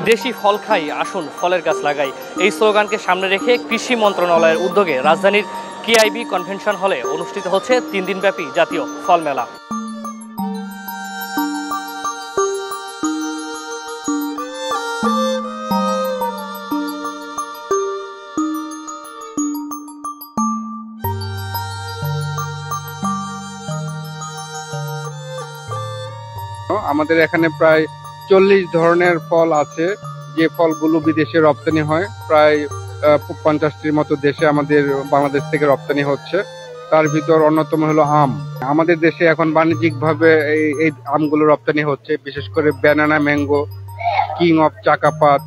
দেশি ফল খাই, আসুন ফলের গাছ লাগাই। এই স্লোগানকে সামনে রেখে কৃষি মন্ত্রণালয়ের উদ্যোগে রাজধানীর কেআইবি কনভেনশন হলে অনুষ্ঠিত হচ্ছে 3 দিনব্যাপী জাতীয় ফল মেলা। আমাদের এখানে প্রায় 40 ধরনের ফল আছে, যে ফলগুলো বিদেশে রপ্তানি হয়। প্রায় 50টির মতো দেশে আমাদের বাংলাদেশ থেকে রপ্তানি হচ্ছে। তার ভিতর অন্যতম হলো আম। আমাদের দেশে এখন বাণিজ্যিকভাবে এই আমগুলো রপ্তানি হচ্ছে, বিশেষ করে ব্যানানা ম্যাঙ্গো, কিং অফ চাকাপাত,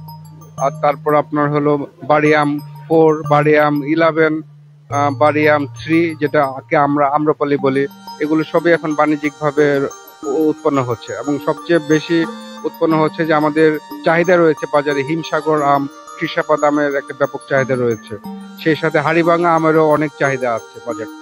আর তারপর আপনার হলো বাড়িয়াম 4, বাড়িয়াম 11, বাড়িয়াম 3, যেটাকে আমরা আম্রপালি বলি। এগুলো সবই এখন বাণিজ্যিকভাবে উৎপন্ন হচ্ছে এবং সবচেয়ে বেশি উৎপন্ন হচ্ছে যে আমাদের চাহিদা রয়েছে বাজারে হিমসাগর আম, কৃষাপাত আমের একটা ব্যাপক চাহিদা রয়েছে। সেই সাথে হাড়িভাঙা আমেরও অনেক চাহিদা আছে বাজারে।